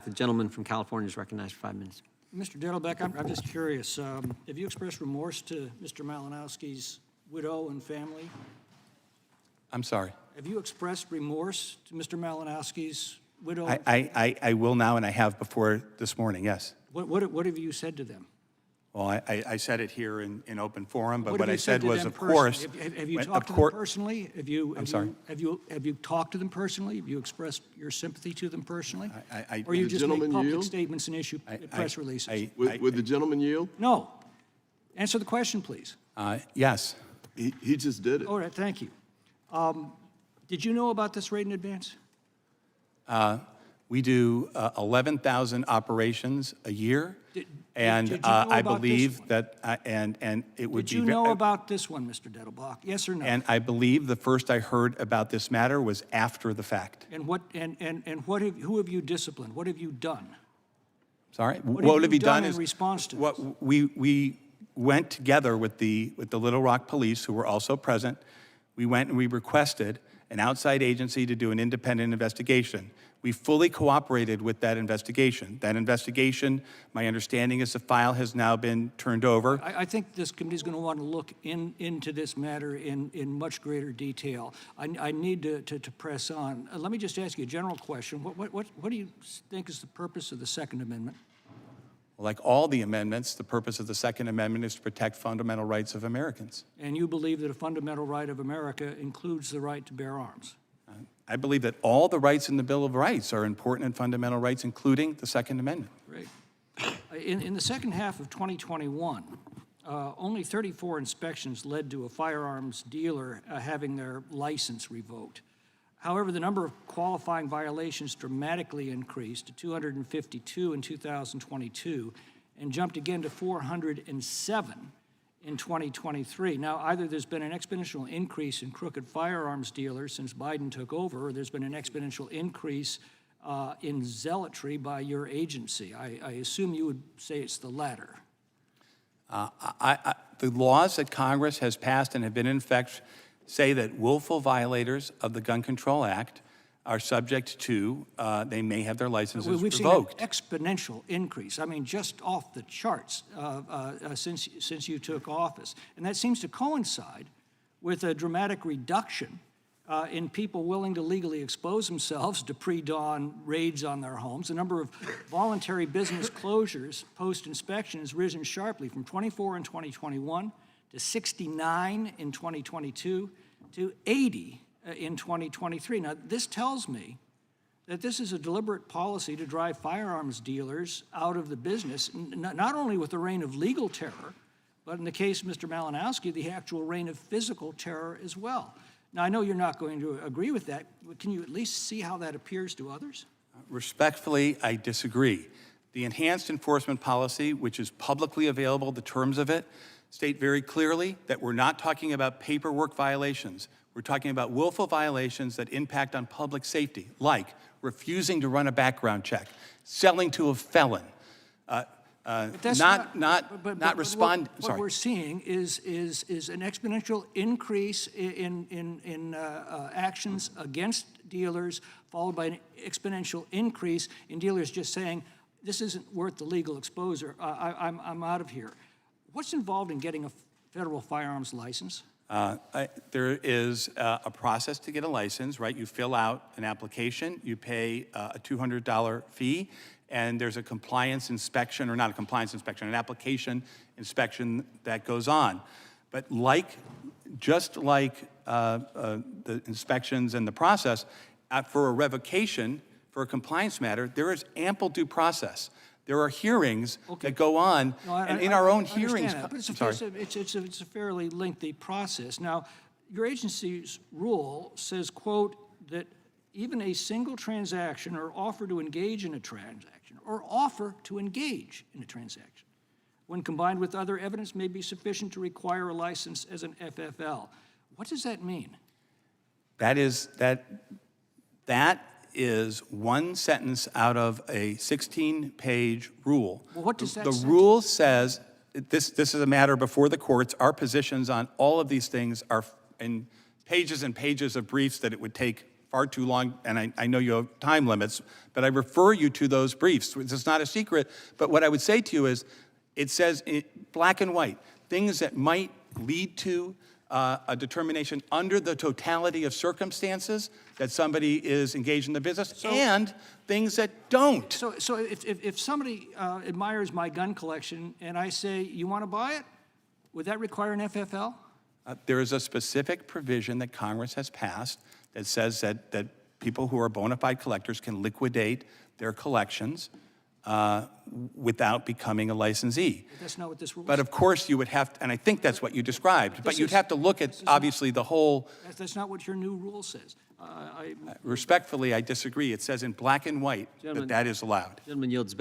The gentleman from California is recognized for 5 minutes. Mr. Dettelbeck, I'm just curious. Have you expressed remorse to Mr. Malinowski's widow and family? I'm sorry. Have you expressed remorse to Mr. Malinowski's widow? I will now, and I have before this morning, yes. What have you said to them? Well, I said it here in open forum, but What what have I you said said to was, them of course. personally? Have you when- talked to of them cour- personally? I'm sorry? Have you talked to them personally? Have you expressed your sympathy to them personally? Or I- you The just make gentleman public yield? statements and issue press releases? Would the gentleman yield? No. Answer the question, please. Yes. He just did it. All right, thank you. Did you know about this raid in advance? We do 11,000 operations a year, and did you know I about this believe one? that, and it would Did be. you know about this one, Mr. Dettelbach? Yes or no? And I believe the first I heard about this matter was after the fact. And who have you disciplined? What have you done? Sorry? What have you done in is response to what this? we went together with the Little Rock Police, who were also present. We went and we requested an outside agency to do an independent investigation. We fully cooperated with that investigation. That investigation, my understanding is the file has now been turned over. I think this committee is going to want to look into this matter in much greater detail. I need to press on. Let me just ask you a general question. What do you think is the purpose of the Second Amendment? Like all the amendments, the purpose of the Second Amendment is to protect fundamental rights of Americans. And you believe that a fundamental right of America includes the right to bear arms? I believe that all the rights in the Bill of Rights are important and fundamental rights, including the Second Amendment. Great. In the second half of 2021, only 34 inspections led to a firearms dealer having their license revoked. However, the number of qualifying violations dramatically increased to 252 in 2022 and jumped again to 407 in 2023. Now, either there's been an exponential increase in crooked firearms dealers since Biden took over, or there's been an exponential increase in zealotry by your agency. I assume you would say it's the latter. The laws that Congress has passed and have been in effect say that willful violators of the Gun Control Act are subject to, they may have their licenses We've revoked. seen an exponential increase. I mean, just off the charts since you took office. And that seems to coincide with a dramatic reduction in people willing to legally expose themselves to pre-dawn raids on their homes. The number of voluntary business closures post-inspection has risen sharply from 24 in 2021 to 69 in 2022 to 80 in 2023. Now, this tells me that this is a deliberate policy to drive firearms dealers out of the business, not only with the reign of legal terror, but in the case of Mr. Malinowski, the actual reign of physical terror as well. Now, I know you're not going to agree with that, but can you at least see how that appears to others? Respectfully, I disagree. The enhanced enforcement policy, which is publicly available, the terms of it, state very clearly that we're not talking about paperwork violations. We're talking about willful violations that impact on public safety, like refusing to run a background check, selling to a felon, not respond. What we're seeing is an exponential increase in actions against dealers, followed by an exponential increase in dealers just saying, this isn't worth the legal exposure, I'm out of here. What's involved in getting a federal firearms license? There is a process to get a license, right? You fill out an application, you pay a $200 fee, and there's a compliance inspection, or not a compliance inspection, an application inspection that goes on. But just like the inspections and the process, for a revocation, for a compliance matter, there is ample due process. There are hearings that go on, and in our own hearings. But it's a fairly lengthy process. Now, your agency's rule says, quote, that even a single transaction or offer to engage in a transaction, when combined with other evidence, may be sufficient to require a license as an FFL. What does that mean? That is one sentence out of a 16-page rule. Well, what does that The sentence? rule says, this is a matter before the courts. Our positions on all of these things are in pages and pages of briefs that it would take far too long, and I know you have time limits, but I refer you to those briefs. It's not a secret, but what I would say to you is, it says in black and white, things that might lead to a determination under the totality of circumstances that somebody is engaged in the business, and things that don't. So if somebody admires my gun collection and I say, you want to buy it, would that require an FFL? There is a specific provision that Congress has passed that says that people who are bona fide collectors can liquidate their collections without becoming a licensee. But that's not what this rule But says. of course, you would have, and I think that's what you described, but you'd have to look at, obviously, the whole, That's not what your new rule says. respectfully, I disagree. It says in black and white that Gentlemen. that is allowed. Gentleman yields back.